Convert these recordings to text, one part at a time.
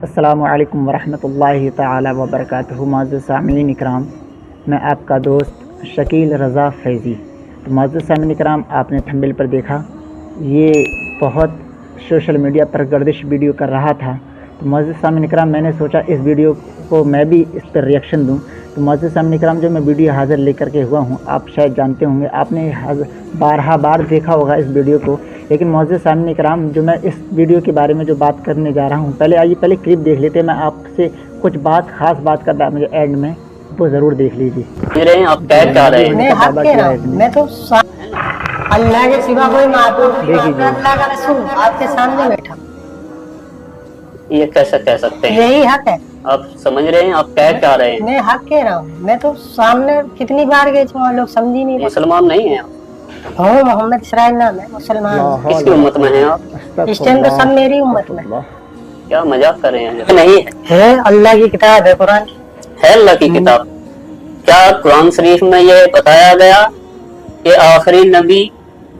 السلام علیکم ورحمۃ اللہ تعالی وبرکاتہ۔ معزز سامعین اکرام، میں آپ کا دوست شکیل رضا فیضی۔ تو معزز سامعین اکرام، آپ نے تھمبنیل پر دیکھا، یہ بہت سوشل میڈیا پر گردش ویڈیو کر رہا تھا۔ تو معزز سامعین اکرام، میں نے سوچا اس ویڈیو کو میں بھی اس پر ریئیکشن دوں۔ تو معزز سامعین اکرام، جو میں ویڈیو حاضر لے کر کے ہوا ہوں، آپ شاید جانتے ہوں گے، آپ نے بار دیکھا ہوگا اس ویڈیو کو، لیکن معزز سامعین اکرام، جو میں اس ویڈیو کے بارے میں جو بات کرنے جا رہا ہوں، پہلے کلپ دیکھ لیتے ہیں۔ میں آپ سے کچھ خاص بات کرنا مجھے اینڈ میں، وہ ضرور دیکھ لیجیے۔ آپ کہہ کیا رہے ہیں؟ میں تو اللہ کے سوا کوئی معبود نہیں، اللہ کا رسول آپ کے سامنے بیٹھا، یہ کیسے کہہ سکتے ہیں؟ یہی حق ہے۔ آپ سمجھ رہے ہیں آپ کہہ کیا رہے ہیں؟ میں حق کہہ رہا ہوں، میں تو سامنے کتنی بار گئے تھے، لوگ سمجھ نہیں رہے۔ مسلمان نہیں ہیں آپ؟ ہوں، محمد اسرائیل نام ہے، مسلمان ہوں۔ کس کی امت میں ہیں آپ؟ اس ٹائم تو سب میری امت میں کیا مذاق کر رہے ہیں؟ نہیں ہے، اللہ کی کتاب ہے، قرآن ہے اللہ کی کتاب۔ کیا قرآن شریف میں یہ بتایا گیا کہ آخری نبی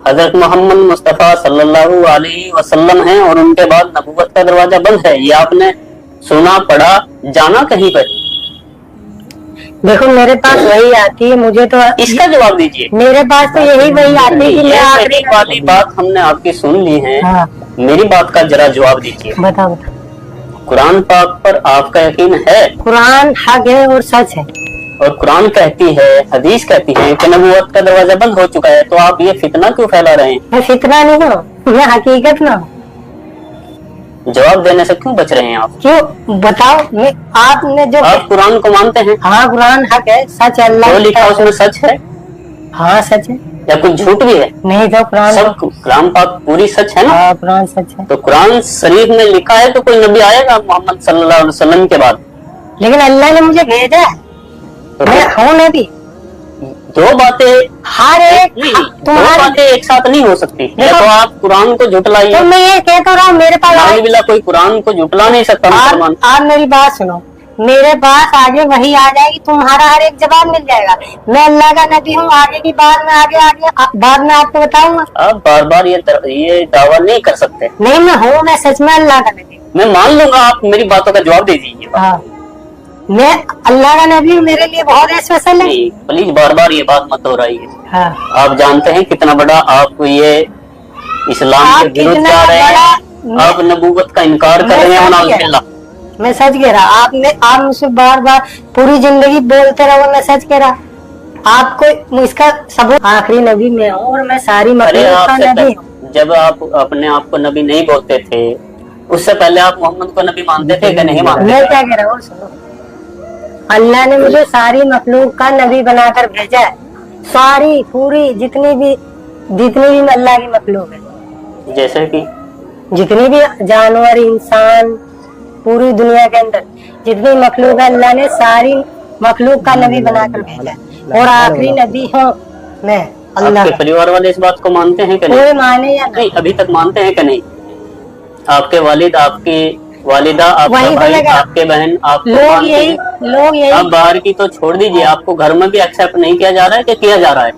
حضرت محمد مصطفیٰ صلی اللہ علیہ وسلم ہیں اور ان کے بعد نبوت کا دروازہ بند ہے؟ یہ آپ نے سنا، پڑھا، جانا کہیں پر؟ دیکھو میرے پاس وہی آتی ہے، مجھے تو اس کا جواب دیجیے۔ میرے پاس تو یہی وہی آتی ہے کہ میں آخری والی بات ہم نے آپ کی سن لی ہے، ہاں میری بات کا ذرا جواب دیجیے۔ بتاؤ۔ قرآن پاک پر آپ کا یقین ہے؟ قرآن حق ہے اور سچ ہے، اور قرآن کہتی ہے، حدیث کہتی ہے کہ نبوت کا دروازہ بند ہو چکا ہے، تو آپ یہ فتنہ کیوں پھیلا رہے ہیں؟ میں فتنہ نہیں ہوں، میں حقیقت نہ ہوں۔ جواب دینے سے کیوں بچ رہے ہیں آپ؟ کیوں بتاؤ؟ میں آپ نے جو آپ قرآن کو مانتے ہیں؟ ہاں قرآن حق ہے، سچ ہے، اللہ جو لکھا اس میں سچ ہے ہاں سچ ہے، یا کچھ جھوٹ بھی ہے؟ نہیں تو قرآن سب کلام پاک پوری سچ ہے نا؟ ہاں قرآن سچ ہے، تو قرآن شریف میں لکھا ہے تو کوئی نبی آئے گا محمد صلی اللہ علیہ وسلم کے بعد؟ لیکن اللہ نے مجھے بھیجا ہے، تو میں ہوں نبی۔ دو باتیں ہر ایک دو باتیں ایک ساتھ نہیں ہو سکتی۔ یا تو آپ قرآن کو جھٹلائیے، تو میں یہ کہہ تو رہا ہوں، میرے پاس نعوذ باللہ کوئی قرآن کو جھٹلا نہیں سکتا مسلمان۔ آپ میری بات سنو، میرے پاس آگے وہی آ جائے گی، تمہارا ہر ایک جواب مل جائے گا۔ میں اللہ کا نبی ہوں، آگے کی بات میں آگے بعد میں آپ کو بتاؤں گا۔ آپ بار بار یہ دعویٰ نہیں کر سکتے۔ نہیں میں ہوں، میں سچ میں اللہ کا نبی ہوں۔ میں مان لوں گا، آپ میری باتوں کا جواب دے دیجیے۔ ہاں میں اللہ کا نبی ہوں، میرے لیے بہت اسپیشل ہے۔ پلیز بار بار یہ بات مت دہرائیے۔ ہاں آپ جانتے ہیں کتنا بڑا آپ یہ اسلام کے ورودھ جا رہے ہیں، آپ نبوت کا انکار کر رہے ہیں، نعوذ باللہ۔ میں سچ کہہ رہا، آپ مجھ سے بار بار پوری زندگی بولتے رہو، میں سچ کہہ رہا۔ آپ کو اس کا ثبوت، آخری نبی میں ہوں اور میں ساری مخلوق کا نبی ہوں۔ جب آپ اپنے آپ کو نبی نہیں بولتے تھے، اس سے پہلے آپ محمد کو نبی مانتے تھے کہ نہیں مانتے؟ میں کیا کہہ رہا ہوں سنو، اللہ نے مجھے ساری مخلوق کا نبی بنا کر بھیجا ہے، ساری پوری جتنی بھی اللہ کی مخلوق ہے، جیسے کہ جتنی بھی جانور، انسان، پوری دنیا کے اندر جتنی مخلوق ہے، اللہ نے ساری مخلوق کا نبی بنا کر بھیجا ہے، اور آخری نبی ہوں میں اللہ آپ کے کا۔ پریوار والے اس بات کو مانتے ہیں کہ نہیں؟ کوئی مانے یا نہیں، ابھی تک مانتے ہیں کہ نہیں؟ آپ کے والد، آپ کی والدہ، آپ کا بھائی، آپ کے بہن، آپ کو لوگ مانتے ہیں؟ یہی اب باہر کی تو چھوڑ دیجیے، آپ کو گھر میں بھی ایکسپٹ نہیں کیا جا رہا ہے کہ کیا جا رہا ہے؟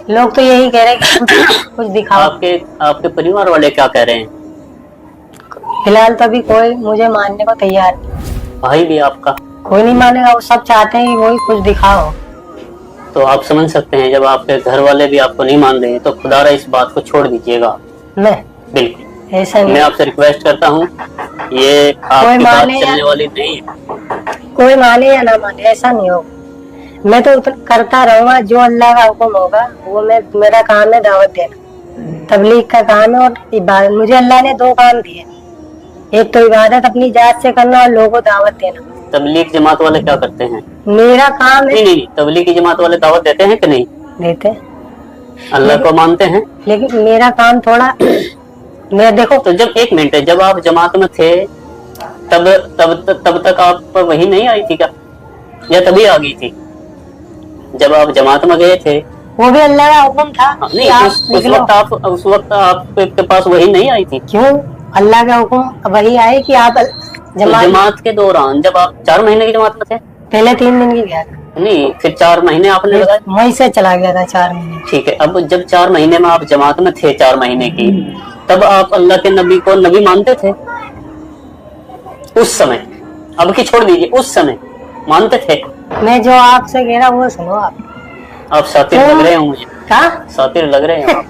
لوگ تو یہی کہہ رہے ہیں کہ کچھ دکھاؤ۔ آپ کے پریوار والے کیا کہہ رہے ہیں؟ فی الحال تو ابھی کوئی مجھے ماننے کو تیار نہیں، بھائی بھی آپ کا کوئی نہیں مانے گا، وہ سب چاہتے ہیں کہ وہی کچھ دکھاؤ۔ تو آپ سمجھ سکتے ہیں جب آپ کے گھر والے بھی آپ کو نہیں مان رہے ہیں تو خدا رہا اس بات کو چھوڑ دیجیے گا۔ میں بالکل، ایسا میں نہیں، آپ سے ریکویسٹ کرتا ہوں، یہ آپ کوئی کی بات مانے یا چلنے والی نہیں ہے۔ کوئی مانے یا نہ مانے، ایسا نہیں ہوگا۔ میں تو کرتا رہوں گا جو اللہ کا حکم ہوگا، وہ میرا کام ہے دعوت دینا، تبلیغ کا کام ہے، اور عبادت۔ مجھے اللہ نے دو کام دیے، ایک تو عبادت اپنی ذات سے کرنا اور لوگوں کو دعوت دینا۔ تبلیغ جماعت والے کیا کرتے ہیں؟ میرا کام ہے، نہیں، تبلیغ کی جماعت والے دعوت دیتے ہیں کہ نہیں؟ دیتے، اللہ کو مانتے ہیں؟ لیکن میرا کام تھوڑا، میں دیکھو تو جب ایک منٹ ہے، جب آپ جماعت میں تھے تب تک آپ پر وہی نہیں آئی تھی کیا، یا تبھی آ گئی تھی جب آپ جماعت میں گئے تھے؟ وہ بھی اللہ کا حکم تھا۔ نہیں، اس وقت آپ کے پاس وہی نہیں آئی تھی؟ کیوں؟ اللہ کا حکم وہی آئے کہ آپ جماعت کے دوران جب آپ 4 مہینے کی جماعت میں تھے؟ پہلے 3 دن کی گیا تھا، نہیں، پھر 4 مہینے آپ نے لگائے؟ وہیں سے چلا گیا تھا 4 مہینے۔ ٹھیک ہے، اب جب 4 مہینے میں آپ جماعت میں تھے 4 مہینے کی، تب آپ اللہ کے نبی کو نبی مانتے تھے؟ उस समय, अब की छोड़ दीजिए, उस समय मानते थे? मैं जो आपसे कह रहा हूँ वो सुनो आप सातिर लग रहे हो मुझे, क्या सातिर लग रहे हो आप।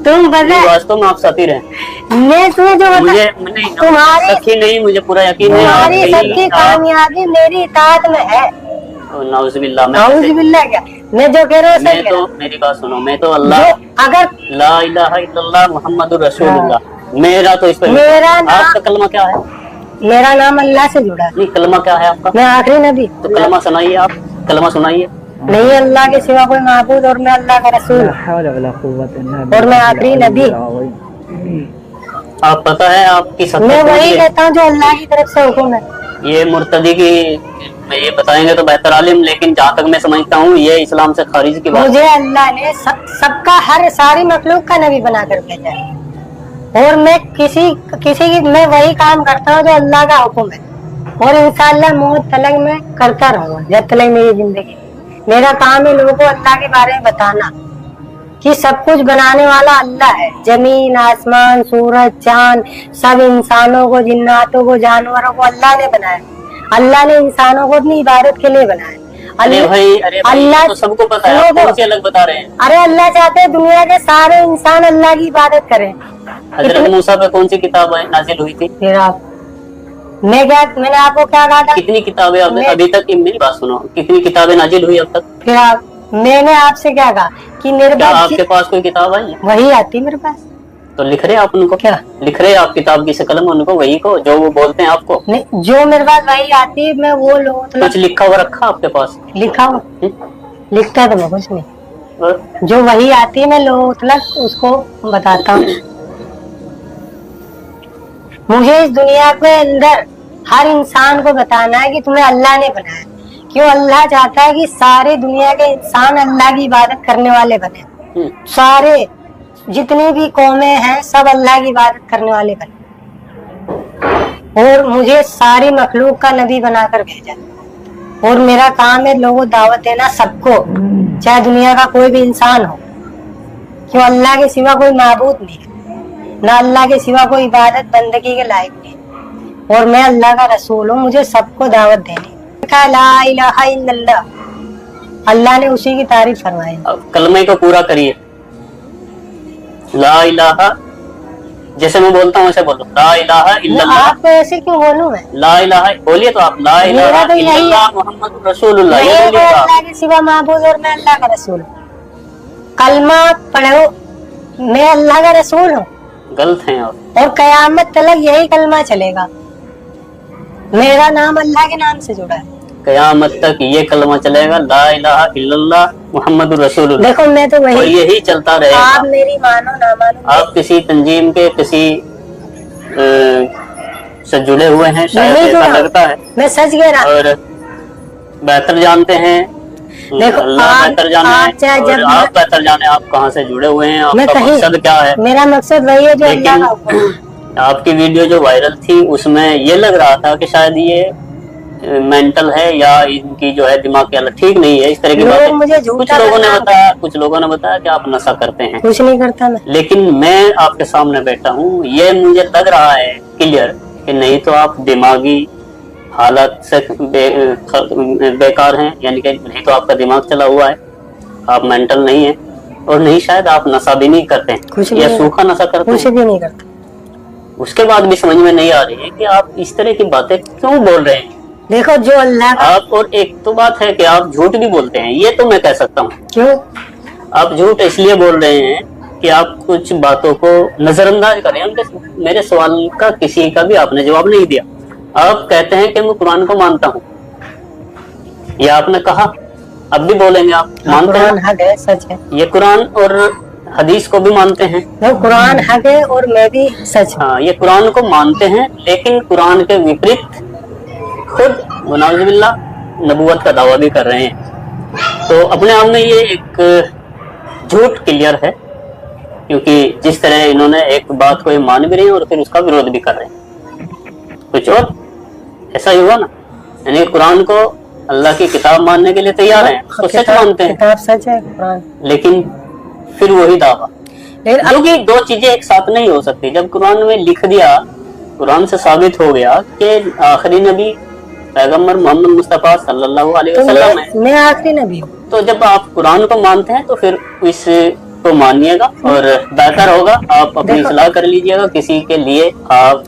तुम बता, वास्तव में आप सातिर हैं। मैं तुम्हें जो मुझे बता, नहीं, तुम्हारी सखी नहीं, मुझे पूरा यकीन है आप तुम्हारी सबकी आप कामयाबी मेरी इताअत में है। नाउज़ुबिल्लाह। नाउज़ुबिल्लाह क्या, मैं जो कह रहा हूँ सही मैं कह तो, रहा हूँ। मेरी बात सुनो, मैं तो अल्लाह जो अगर ला इलाहा इल्लल्लाह मुहम्मदुर रसूलुल्लाह, मेरा तो इस पर मेरा नाम, आपका कलमा क्या है? मेरा नाम अल्लाह से जुड़ा है, नहीं, कलमा क्या है आपका? मैं आखिरी नबी, तो कलमा सुनाइए, आप कलमा सुनाइए। नहीं अल्लाह के सिवा कोई माबूद और मैं अल्लाह का रसूल और मैं आखिरी नबी। आप पता है आपकी मैं वही सत्ता कहता हूँ जो अल्लाह की तरफ से हुक्म है। ये मुर्तदी की मैं ये बताएंगे तो बेहतर आलिम, लेकिन जहाँ तक मैं समझता हूँ ये इस्लाम से खारिज की बात। मुझे अल्लाह ने सबका हर सारी मखलूक का नबी बनाकर भेजा है और मैं किसी की मैं वही काम करता हूँ जो अल्लाह का हुक्म है और इंशाअल्लाह मौत तलक मैं करता रहूंगा जब तलक मेरी जिंदगी। मेरा काम है लोगों को अल्लाह के बारे में बताना कि सब कुछ बनाने वाला अल्लाह है। जमीन, आसमान, सूरज, चांद, सब इंसानों को, जिन्नातों को, जानवरों को अल्लाह ने बनाया। अल्लाह ने इंसानों को अपनी इबादत के लिए बनाया। अरे भाई अल्लाह तो सबको पता है, आप कौन सी अलग बता रहे हैं? अरे अल्लाह चाहते हैं दुनिया के सारे इंसान अल्लाह की इबादत करें। हजरत मूसा पे कौन सी किताब नाजिल हुई थी? फिर आप मैंने आपको क्या कहा था? कितनी किताबें अभी तक, मेरी बात सुनो, कितनी किताबें नाजिल हुई अब तक? फिर मैंने आपसे क्या कहा कि मेरे क्या पास आपके पास कोई किताब आई है? वही आती मेरे पास। तो लिख रहे आप उनको? क्या लिख रहे आप किताब की शकल में उनको, वही को जो वो बोलते हैं आपको? नहीं, जो मेरे पास वही आती है मैं वो कुछ लिखा हुआ रखा आपके पास? लिखा हुआ लिखता तो मैं कुछ नहीं, जो वही आती है मैं मतलब उसको बताता हूँ। मुझे इस दुनिया के अंदर हर इंसान को बताना है कि तुम्हें अल्लाह ने बनाया। क्यों? अल्लाह चाहता है कि सारी दुनिया के इंसान अल्लाह की इबादत करने वाले बने। सारे जितनी भी कौमें हैं सब अल्लाह की इबादत करने वाले बने और मुझे सारी मखलूक का नबी बनाकर भेजा और मेरा काम है लोगों को दावत देना सबको, चाहे दुनिया का कोई भी इंसान हो। क्यों? अल्लाह के सिवा कोई माबूद नहीं है, ना अल्लाह के सिवा कोई इबादत बंदगी के लायक नहीं और मैं अल्लाह का रसूल हूँ। मुझे सबको दावत देनी। ला इलाहा इल्लल्लाह, अल्लाह ने उसी की तारीफ फरमाई। अब कलमे को पूरा करिए। ला इलाहा, जैसे मैं बोलता हूँ वैसे बोलो। ला इलाहा इल्लल्लाह। आपको ऐसे क्यों बोलूं मैं? ला इलाहा बोलिए तो आप। ला इलाहा तो यही है। इल्लल्लाह मुहम्मदुर रसूलुल्लाह, ये मैं बोलिए तो आप। अल्लाह के सिवा माबूद और मैं अल्लाह का रसूल। कलमा पढ़ो, मैं अल्लाह का रसूल हूँ। गलत हैं आप। और कयामत तलक यही कलमा चलेगा। मेरा नाम अल्लाह के नाम से जुड़ा है। कयामत तक ये कलमा चलेगा, ला इलाहा इल्लल्लाह मुहम्मदुर रसूलुल्लाह। देखो मैं तो और वही, यही चलता रहेगा। आप मेरी मानो ना मानो, आप किसी तंजीम के किसी से जुड़े हुए हैं शायद, नहीं ऐसा जुड़ा। लगता है। मैं सच कह रहा हूँ। और बेहतर जानते हैं, देखो अल्लाह बेहतर जाने आप चाहे और जब आप बेहतर जाने आप कहाँ से जुड़े हुए हैं, मैं आपका कहीं, मकसद क्या है। मेरा मकसद वही है जो अल्लाह का हुक्म है। लेकिन आपकी वीडियो जो वायरल थी उसमें ये लग रहा था कि शायद ये मेंटल है या इनकी जो है दिमाग की हालत ठीक नहीं है, इस तरह की बातें मुझे कुछ लोगों ने बताया कि आप नशा करते हैं। कुछ नहीं करता मैं। लेकिन मैं आपके सामने बैठा हूँ, ये मुझे लग रहा है क्लियर कि नहीं तो आप दिमागी हालत से बेकार हैं, यानी कि नहीं तो आपका दिमाग चला हुआ है, आप मेंटल नहीं है, और नहीं शायद आप नशा भी नहीं करते हैं या सूखा नशा करते हैं। कुछ भी नहीं करता। उसके बाद भी समझ में नहीं आ रही है कि आप इस तरह की बातें क्यों बोल रहे हैं। देखो जो अल्लाह का, आप और एक तो बात है कि आप झूठ भी बोलते हैं, ये तो मैं कह सकता हूँ। क्यों? आप झूठ इसलिए बोल रहे हैं कि आप कुछ बातों को नजरअंदाज कर रहे हैं। मेरे सवाल का किसी का भी आपने जवाब नहीं दिया। आप कहते हैं कि मैं कुरान को मानता हूँ, ये आपने कहा, अब भी बोलेंगे आप मानते हैं। कुरान हक है, सच है। ये कुरान और हदीस को भी मानते हैं। देखो कुरान हक है और मैं भी सच हूँ। हाँ, ये कुरान को मानते हैं, लेकिन कुरान के विपरीत खुद नाउज़ुबिल्लाह नबूवत का दावा भी कर रहे हैं। तो अपने आप में ये एक झूठ क्लियर है, क्योंकि जिस तरह इन्होंने एक बात को मान भी रहे हैं और फिर उसका विरोध भी कर रहे हैं। कुछ और ऐसा ही हुआ ना, यानी कुरान को अल्लाह की किताब मानने के लिए तैयार हैं, तो सच मानते हैं, किताब सच है कुरान, लेकिन फिर वही दावा। लेकिन क्योंकि दो चीजें एक साथ नहीं हो सकती। जब कुरान में लिख दिया कुरान से साबित हो गया कि आखिरी नबी पैगम्बर मोहम्मद मुस्तफ़ा सल्लल्लाहु अलैहि तो वसल्लम है। मैं आखिरी नबी हूँ। तो जब आप कुरान को मानते हैं तो फिर इसको मानिएगा और बेहतर होगा आप अपनी देखो- सलाह कर लीजिएगा, किसी के लिए आप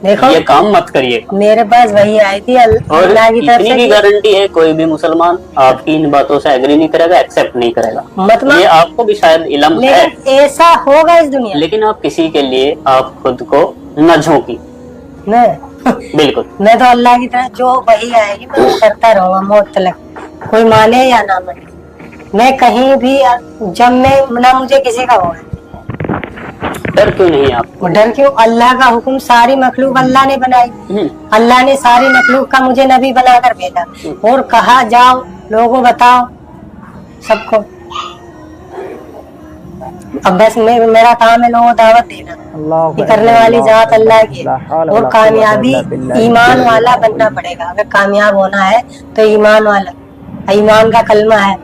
देखो ये काम मत करिएगा। मेरे पास वही आई थी और अल्लाह की तरफ इतनी से भी कि गारंटी है कोई भी मुसलमान आपकी इन बातों से एग्री नहीं करेगा, एक्सेप्ट नहीं करेगा। मतलब ये आपको भी शायद इल्म है, लेकिन ऐसा होगा इस दुनिया में। लेकिन आप किसी के लिए आप खुद को न झोंकी। मैं बिल्कुल मैं तो अल्लाह की तरफ जो वही आएगी मैं वो करता रहूंगा मौत तक, कोई माने या ना माने। मैं कहीं भी जब मैं ना मुझे किसी का होगा डर क्यों नहीं है आपको? डर क्यों? अल्लाह का हुक्म, सारी मखलूक अल्लाह ने बनाई। अल्लाह ने सारी मखलूक का मुझे नबी बनाकर भेजा और कहा जाओ लोगों बताओ सबको। अब बस मेरा काम है लोगों को दावत देना। अल्लाह ये करने वाली जात अल्लाह की है। और कामयाबी ईमान वाला बनना पड़ेगा। अगर कामयाब होना है तो ईमान वाला, ईमान का कलमा है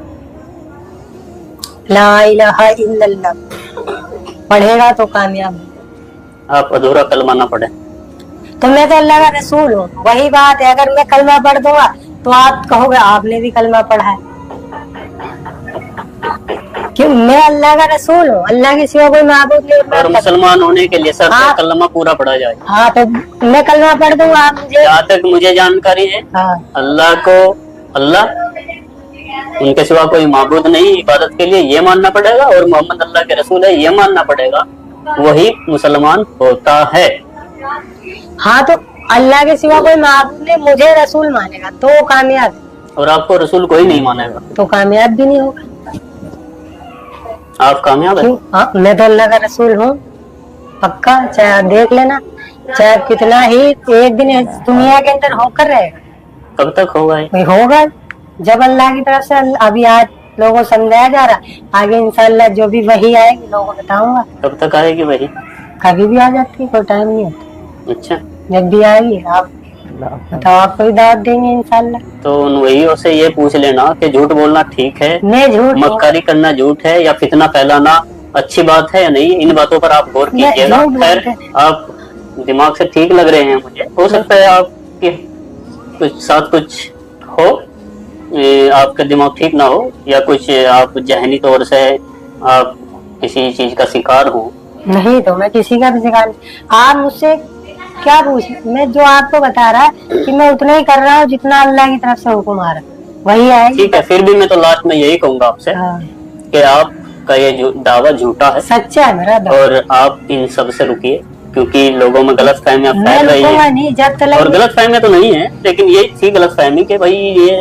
ला इलाहा इल्लल्लाह, पढ़ेगा तो कामयाब। आप अधूरा कलमा ना पढ़े। तो मैं तो अल्लाह का रसूल हूँ, वही बात है। अगर मैं कलमा पढ़ दूंगा तो आप कहोगे आपने भी कलमा पढ़ा है। क्यों? मैं अल्लाह का रसूल हूँ, अल्लाह के सिवा कोई माबूद नहीं। और मुसलमान होने के लिए सर हाँ। कलमा पूरा पढ़ा जाए। हाँ तो मैं कलमा पढ़ दूंगा, आप मुझे। जहाँ तक मुझे जानकारी है हाँ अल्लाह को अल्लाह, उनके सिवा कोई माबूद नहीं इबादत के लिए, ये मानना पड़ेगा। और मोहम्मद अल्लाह के रसूल है ये मानना पड़ेगा, वही मुसलमान होता है। हाँ तो अल्लाह के सिवा कोई माबूद नहीं, मुझे रसूल मानेगा तो कामयाब है। और आपको रसूल कोई नहीं मानेगा, तो कामयाब भी नहीं होगा। आप कामयाब है। क्यों? हाँ मैं तो अल्लाह का रसूल हूँ पक्का। चाहे आप देख लेना, चाहे कितना ही एक दिन इस दुनिया के अंदर होकर रहेगा, कब तक होगा ये? वही होगा जब अल्लाह की तरफ से। अभी आज लोगों को समझाया जा रहा, आगे इंशाअल्लाह जो भी वही आएगी लोगों को बताऊंगा। कब तक आएगी वही? कभी भी आ जाती है, कोई टाइम नहीं होता। अच्छा, जब भी आएगी आप बताओ, आपको भी दावत देंगे इंशाअल्लाह। तो उन वही से ये पूछ लेना कि झूठ बोलना ठीक है, मैं झूठ नहीं- मक्कारी करना झूठ है, या फितना फैलाना अच्छी बात है या नहीं, इन बातों पर आप गौर मैं कीजिएगा। झूठ खैर बोलते- आप दिमाग से ठीक लग रहे हैं मुझे, हो सकता है आपके कुछ साथ कुछ हो, आपका दिमाग ठीक ना हो, या कुछ आप जहनी तौर से आप किसी चीज का शिकार हो। नहीं तो मैं किसी का भी शिकार नहीं। आप मुझसे क्या पूछ, मैं जो आपको बता रहा कि मैं उतना ही कर रहा हूँ जितना अल्लाह की तरफ से हुक्म आ रहा, वही आएगी। ठीक है, फिर भी मैं तो लास्ट में यही कहूंगा आपसे हाँ, कि आपका ये दावा झूठा है सच्चा है मेरा दावा। और आप इन सब से रुकिए, क्योंकि लोगों में गलत फहमियां मैं फैल रही रुकूंगा है। नहीं जब और तक। गलत फहमियां तो नहीं है, लेकिन ये थी गलत फहमी कि भाई ये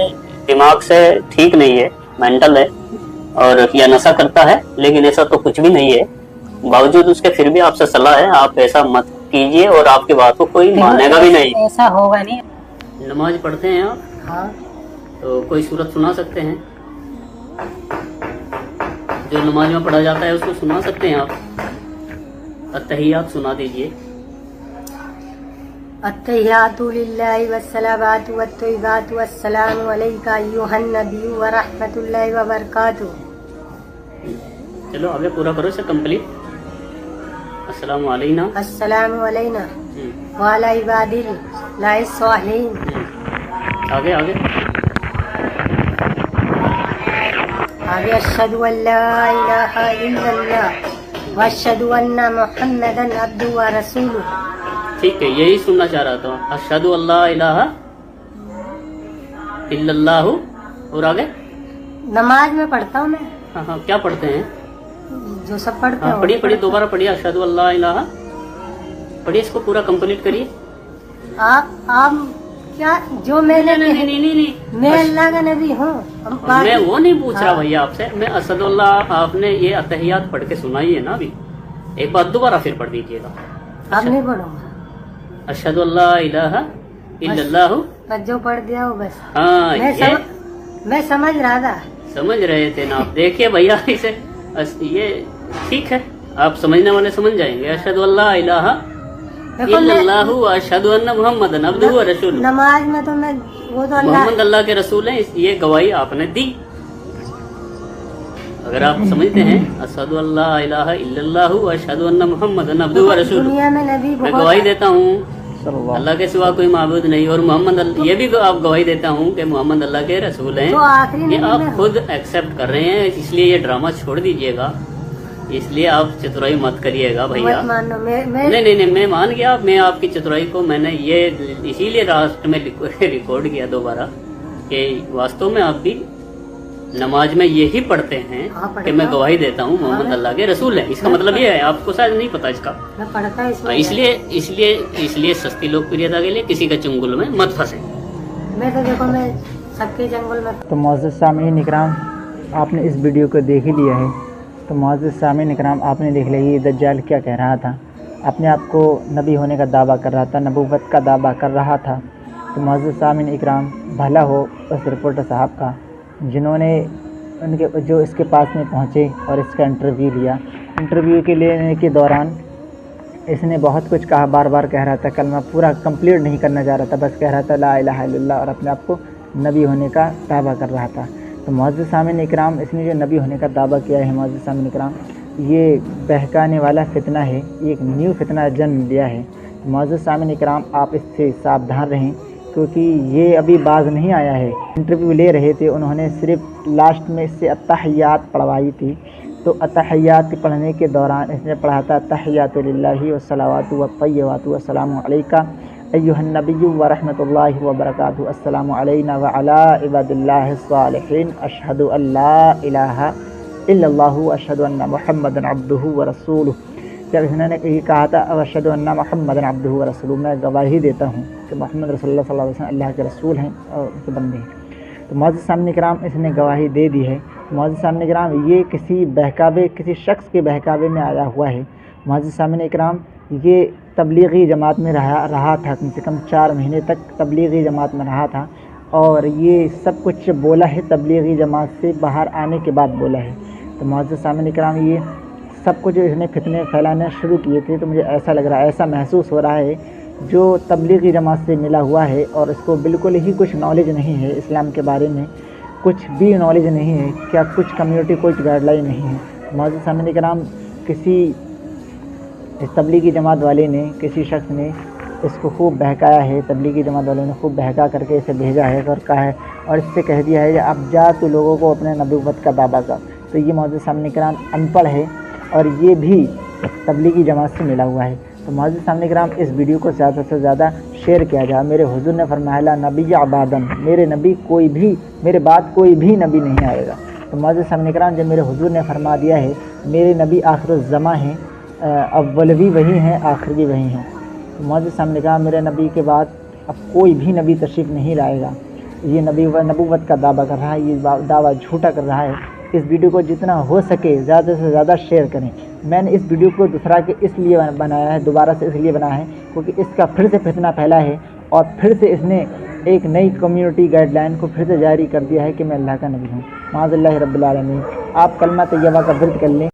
दिमाग से ठीक नहीं है, मेंटल है और या नशा करता है, लेकिन ऐसा तो कुछ भी नहीं है। बावजूद उसके फिर भी आपसे सलाह है, आप ऐसा मत कीजिए और आपकी बात को कोई मानेगा भी नहीं। ऐसा होगा नहीं। नमाज पढ़ते हैं आप, हाँ तो कोई सूरत सुना सकते हैं जो नमाज में पढ़ा जाता है, उसको सुना सकते हैं आप? अत्तहियात सुना दीजिए। अत्तहियातु लिल्लाहि वस्सलावातु वत्तय्यिबातु वस्सलामु अलैका अय्युहन नबिय्यु व रहमतुल्लाहि व बरकातुहू। चलो आगे पूरा करो इसे कंप्लीट। अस्सलामु अलैना अस्सलामु अलैना व अला इबादिल्लाहि स्वालिहीन। आगे आगे आगे अशहदु अल्ला इलाहा इल्लल्लाह व अशहदु अन्ना मुहम्मदन अब्दुहु व रसूलुहु। ठीक है, यही सुनना चाह रहा था। अशहदु अल्ला इलाहा इल्लल्लाहु। और आगे नमाज में पढ़ता हूँ मैं, हाँ हाँ, क्या पढ़ते हैं? जो सब पढ़ते हाँ हैं। पढ़िए पढ़िए, दोबारा पढ़िए। अशहदु अल्ला इलाहा पढ़िए, इसको पूरा कंप्लीट करिए। आप क्या जो मैंने नहीं नहीं नहीं नहीं, मैं अल्लाह का नबी हूँ। मैं वो नहीं पूछ रहा भैया आपसे, मैं असदुल्लाह, आपने ये अतहियात पढ़ के सुनाई है ना अभी, एक बार दोबारा फिर पढ़ दीजिएगा। अब नहीं पढ़ूंगा, अशहदु अल्ला इलाहा इल्लल्लाहु। बस जो पढ़ दिया वो बस। हाँ मैं समझ रहा था। समझ रहे थे ना आप? देखिए भैया, इसे ये ठीक है, आप समझने वाले समझ जाएंगे। अशहदु अल्ला इलाहा इल्लल्लाहु व अशहदु अन्ना मुहम्मदन अब्दुहु व रसूलुहु। नमाज में तो मैं वो तो अल्लाह मोहम्मद अल्लाह के रसूल हैं, ये गवाही आपने दी। अगर आप समझते हैं अशहदु अल्ला इलाहा इल्लल्लाह व अशहदु अन्ना मुहम्मदन अब्दुहु व रसूलुहु, दुनिया में नबी मैं बहुत गवाही देता हूँ सल्लल्लाहु अल्लाह के सिवा कोई माबूद नहीं और ये भी आप गवाही देता हूँ कि मोहम्मद अल्लाह के रसूल हैं। जो आखिरी ये नबी आप में खुद एक्सेप्ट कर रहे हैं, इसलिए ये ड्रामा छोड़ दीजिएगा, इसलिए आप चतुराई मत करिएगा भैया। मत मानो। मैं नहीं, मैं मान गया, मैं आपकी चतुराई को मैंने ये इसीलिए लास्ट में रिकॉर्ड किया दोबारा कि वास्तव में आप भी नमाज में यही पढ़ते हैं हाँ, पढ़ता कि मैं हूँ। गवाही देता हूँ मोहम्मद अल्लाह के रसूल है। इसका मतलब ये है, आपको शायद नहीं पता इसका। मैं पढ़ता इसमें इसलिए सस्ती लोकप्रियता के लिए किसी के चुंगल में मत फंसे। मैं तो देखो मैं सबके जंगल में तो मुअज़्ज़िज़ सामीन इकराम, आपने इस वीडियो को देख ही लिया है। तो मुअज़्ज़िज़ सामीन इकराम, आपने देख लिया ये दज्जाल क्या कह रहा था। अपने आप को नबी होने का दावा कर रहा था, नबूवत का दावा कर रहा था। तो मुअज़्ज़िज़ सामीन इकराम, भला हो उस रिपोर्टर साहब का जिन्होंने उनके जो इसके पास में पहुँचे और इसका इंटरव्यू लिया। इंटरव्यू के लेने के दौरान इसने बहुत कुछ कहा, बार बार कह रहा था, कलमा पूरा कंप्लीट नहीं करना चाह रहा था, बस कह रहा था ला इलाहा इल्लल्लाह और अपने आप को नबी होने का दावा कर रहा था। तो मुअज़्ज़िज़ सामीन इकराम, इसने जो नबी होने का दावा किया है मुअज़्ज़िज़ सामीन इकराम, ये बहकाने वाला फितना है, ये एक न्यू फितना जन्म लिया है। मुअज़्ज़िज़ सामीन इकराम, आप इससे सावधान रहें क्योंकि ये अभी बाज नहीं आया है। इंटरव्यू ले रहे थे, उन्होंने सिर्फ लास्ट में इससे अत्तहियात पढ़वाई थी। तो अत्तहियात पढ़ने के दौरान इसने पढ़ा था अत्तहियातु लिल्लाहि व सलावातु व तय्यबातु व सलामु अलैका अय्युहन नबिय्यु व रहमतुल्लाहि व बरकातुहु अस्सलामु अलैना व अला इबादिल्लाहिस सालिहीन अशहदु अल्ला इलाहा इल्लल्लाहु व अशहदु अन्ना मुहम्मदन अब्दुहु व रसूलुहु। जब इसने ये कहा था अशहदु अन्ना मुहम्मदन अब्दुहु व रसूलुहु, मैं गवाही देता हूँ कि मोहम्मद रसूलुल्लाह सल्लल्लाहु अलैहि वसल्लम अल्लाह के रसूल हैं और उनके बंदे हैं। तो मुअज़्ज़िज़ सामीन इकराम, इसने गवाही दे दी है। मुअज़्ज़िज़ सामीन इकराम, ये किसी शख्स के बहकावे में आया हुआ है। मुअज़्ज़िज़ सामीन इकराम, ये तबलीगी जमात में रहा था, कम से कम 4 महीने तक तबलीगी जमात में रहा था और ये सब कुछ बोला है तबलीगी जमात से बाहर आने के बाद बोला है। तो मुअज़्ज़िज़ सामीन इकराम, ये सब कुछ इसने फितने फैलाने शुरू किए थे। तो मुझे ऐसा लग रहा है, ऐसा महसूस हो रहा है जो तबलीगी जमात से मिला हुआ है और इसको बिल्कुल ही कुछ नॉलेज नहीं है इस्लाम के बारे में, कुछ भी नॉलेज नहीं है, क्या कुछ कम्युनिटी कुछ गाइडलाइन नहीं है। मुअज़्ज़िज़ सामीन इकराम, किसी इस तबलीगी जमात वाले ने, किसी शख्स ने इसको खूब बहकाया है, तबलीगी जमात वाले ने खूब बहका करके इसे भेजा है और कहा है और इससे कह दिया है कि अब जा तो लोगों को अपने नबूवत का दावा कर। तो ये मुअज़्ज़िज़ सामीन इकराम अनपढ़ है और ये भी तबलीगी जमात से मिला हुआ है। तो मुअज़्ज़िज़ सामीन इकराम, इस वीडियो को ज़्यादा से ज़्यादा शेयर किया जाए। मेरे हुज़ूर ने फरमाया ला नबी अबादन, मेरे बाद कोई भी नबी नहीं आएगा। तो मुअज़्ज़िज़ सामीन इकराम, जब मेरे हुज़ूर ने फरमा दिया है मेरे नबी आखिरुज़्ज़मा हैं, अव्वल भी वही हैं, आखिर भी वही हैं। तो मुअज़्ज़िज़ सामीन इकराम, मेरे नबी के बाद अब कोई भी नबी तशरीफ़ नहीं लाएगा। ये नबूवत का दावा कर रहा है, ये दावा झूठा कर रहा है। इस वीडियो को जितना हो सके ज़्यादा से ज़्यादा शेयर करें। मैंने इस वीडियो को दूसरा के इसलिए बनाया है, दोबारा से इसलिए बनाया है क्योंकि इसका फिर से फितना फैला है और फिर से इसने एक नई कम्युनिटी गाइडलाइन को फिर से जारी कर दिया है कि मैं अल्लाह का नबी हूँ। माज़ल्लाहि रब्बिल आलमीन। आप कलमा तैयबा का विर्द कर लें।